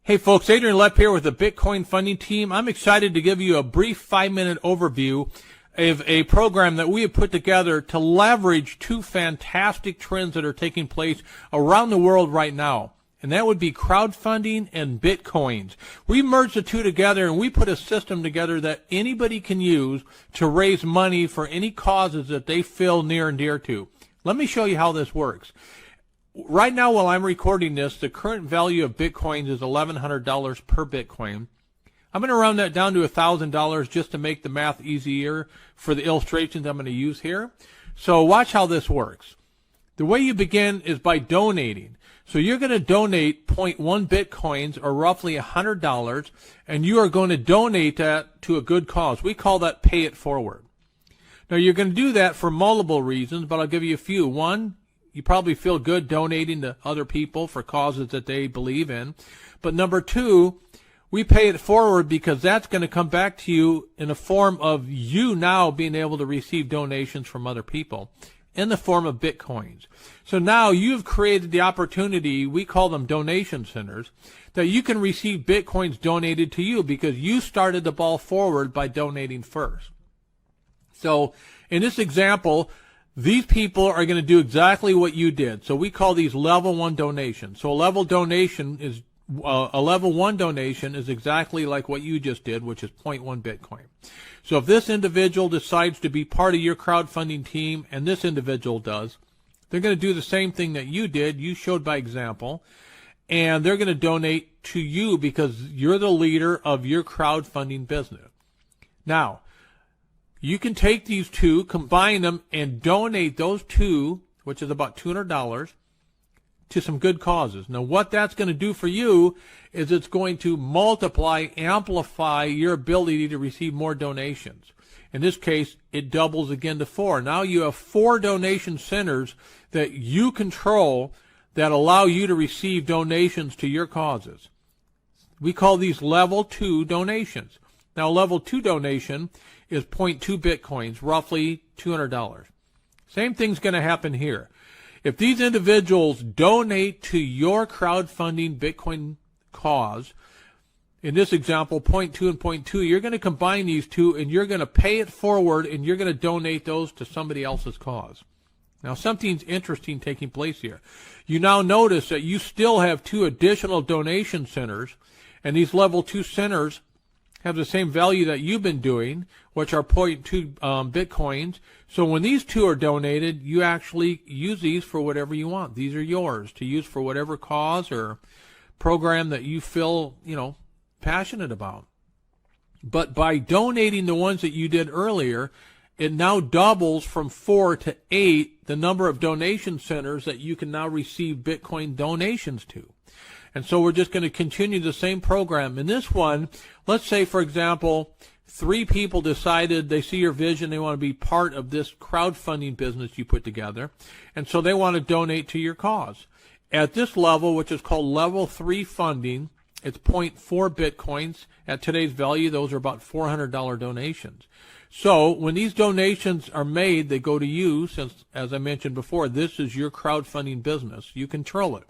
Hey folks, Adrian Lepp here with the Bitcoin funding team. I'm excited to give you a brief 5-minute overview of a program that we have put together to leverage two fantastic trends that are taking place around the world right now. And that would be crowdfunding and Bitcoins. We merged the two together and we put a system together that anybody can use to raise money for any causes that they feel near and dear to. Let me show you how this works. Right now, while I'm recording this, the current value of Bitcoins is $1,100 per Bitcoin. I'm going to round that down to $1,000 just to make the math easier for the illustrations I'm going to use here. So watch how this works. The way you begin is by donating. So you're going to donate 0.1 Bitcoins, or roughly $100, and you are going to donate that to a good cause. We call that pay it forward. Now, you're going to do that for multiple reasons, but I'll give you a few. One, you probably feel good donating to other people for causes that they believe in. But number two, we pay it forward because that's going to come back to you in the form of you now being able to receive donations from other people in the form of Bitcoins. So now you've created the opportunity, we call them donation centers, that you can receive Bitcoins donated to you because you started the ball forward by donating first. So in this example, these people are going to do exactly what you did. So we call these level 1 donations. So a level 1 donation is exactly like what you just did, which is 0.1 Bitcoin. So if this individual decides to be part of your crowdfunding team, and this individual does, they're going to do the same thing that you did. You showed by example, and they're going to donate to you because you're the leader of your crowdfunding business. Now, you can take these two, combine them, and donate those two, which is about $200, to some good causes. Now, what that's going to do for you is it's going to multiply, amplify your ability to receive more donations. In this case, it doubles again to 4. Now you have 4 donation centers that you control that allow you to receive donations to your causes. We call these level 2 donations. Now, level 2 donation is 0.2 Bitcoins, roughly $200. Same thing's going to happen here. If these individuals donate to your crowdfunding Bitcoin cause, in this example, 0.2 and 0.2, you're going to combine these two and you're going to pay it forward and you're going to donate those to somebody else's cause. Now, something's interesting taking place here. You now notice that you still have 2 additional donation centers, and these level 2 centers have the same value that you've been doing, which are 0.2 Bitcoins. So when these 2 are donated, you actually use these for whatever you want. These are yours to use for whatever cause or program that you feel, passionate about. But by donating the ones that you did earlier, it now doubles from 4 to 8 the number of donation centers that you can now receive Bitcoin donations to. And so we're just going to continue the same program. In this one, let's say, for example, 3 people decided they see your vision, they want to be part of this crowdfunding business you put together, and so they want to donate to your cause. At this level, which is called level 3 funding, it's 0.4 Bitcoins. At today's value, those are about $400 donations. So when these donations are made, they go to you, since, as I mentioned before, this is your crowdfunding business. You control it.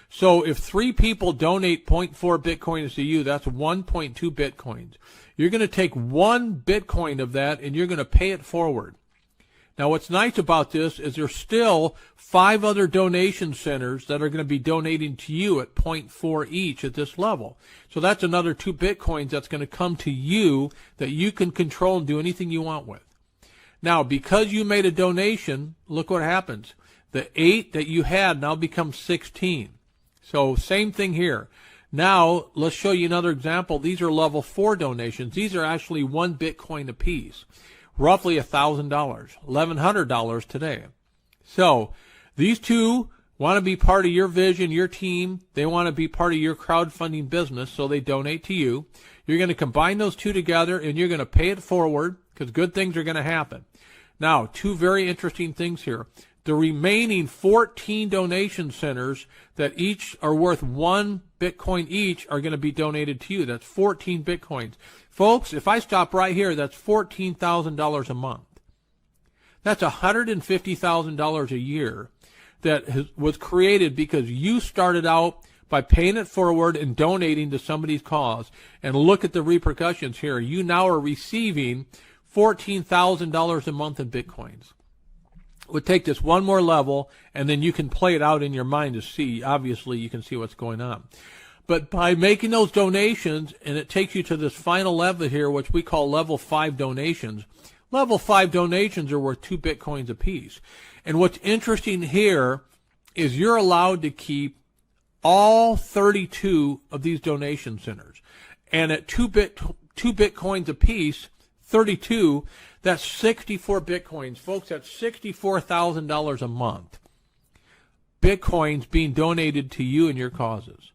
So if 3 people donate 0.4 Bitcoins to you, that's 1.2 Bitcoins. You're going to take 1 Bitcoin of that and you're going to pay it forward. Now, what's nice about this is there's still 5 other donation centers that are going to be donating to you at 0.4 each at this level. So that's another 2 Bitcoins that's going to come to you that you can control and do anything you want with. Now, because you made a donation, look what happens. The 8 that you had now becomes 16. So same thing here. Now, let's show you another example. These are level 4 donations. These are actually 1 Bitcoin apiece, roughly $1,000, $1,100 today. So these 2 want to be part of your vision, your team. They want to be part of your crowdfunding business, so they donate to you. You're going to combine those 2 together, and you're going to pay it forward because good things are going to happen. Now, 2 very interesting things here. The remaining 14 donation centers that each are worth 1 Bitcoin each are going to be donated to you. That's 14 Bitcoins. Folks, if I stop right here, that's $14,000 a month. That's $150,000 a year that was created because you started out by paying it forward and donating to somebody's cause. And look at the repercussions here. You now are receiving $14,000 a month in Bitcoins. It would take this one more level, and then you can play it out in your mind to see. Obviously, you can see what's going on. But by making those donations, and it takes you to this final level here, which we call level 5 donations. Level 5 donations are worth 2 Bitcoins apiece. And what's interesting here is you're allowed to keep all 32 of these donation centers. And at 2 Bitcoins apiece, 32, that's 64 Bitcoins. Folks, that's $64,000 a month. Bitcoins being donated to you and your causes.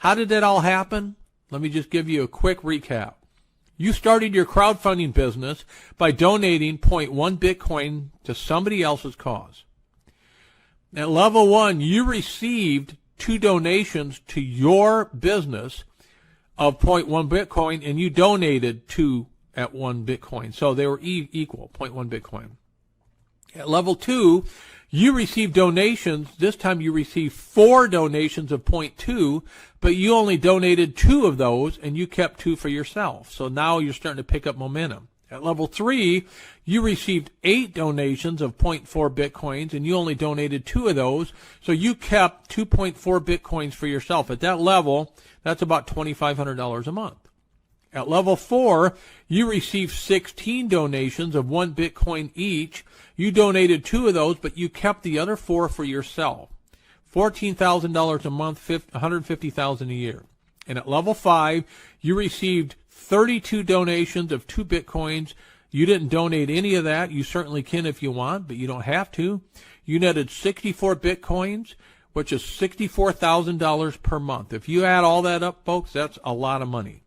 How did that all happen? Let me just give you a quick recap. You started your crowdfunding business by donating 0.1 Bitcoin to somebody else's cause. At level 1, you received 2 donations to your business of 0.1 Bitcoin, and you donated 2 at 1 Bitcoin. So they were equal, 0.1 Bitcoin. At level 2, you received donations. This time you received 4 donations of 0.2, but you only donated 2 of those, and you kept 2 for yourself. So now you're starting to pick up momentum. At level 3, you received 8 donations of 0.4 Bitcoins, and you only donated 2 of those, so you kept 2.4 Bitcoins for yourself. At that level, that's about $2,500 a month. At level 4, you received 16 donations of 1 Bitcoin each. You donated 2 of those, but you kept the other 4 for yourself. $14,000 a month, $150,000 a year. And at level 5, you received 32 donations of 2 Bitcoins. You didn't donate any of that. You certainly can if you want, but you don't have to. You netted 64 Bitcoins, which is $64,000 per month. If you add all that up, folks, that's a lot of money.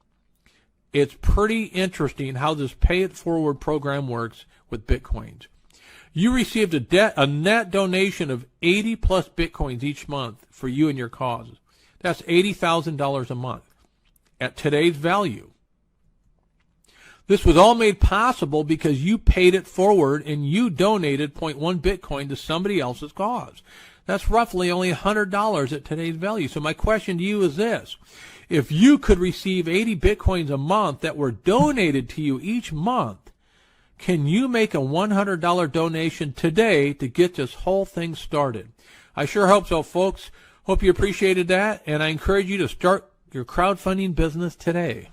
It's pretty interesting how this Pay It Forward program works with Bitcoins. You received a net donation of 80 plus Bitcoins each month for you and your causes. That's $80,000 a month at today's value. This was all made possible because you paid it forward and you donated 0.1 Bitcoin to somebody else's cause. That's roughly only $100 at today's value. So my question to you is this. If you could receive 80 Bitcoins a month that were donated to you each month, can you make a $100 donation today to get this whole thing started? I sure hope so, folks. Hope you appreciated that, and I encourage you to start your crowdfunding business today.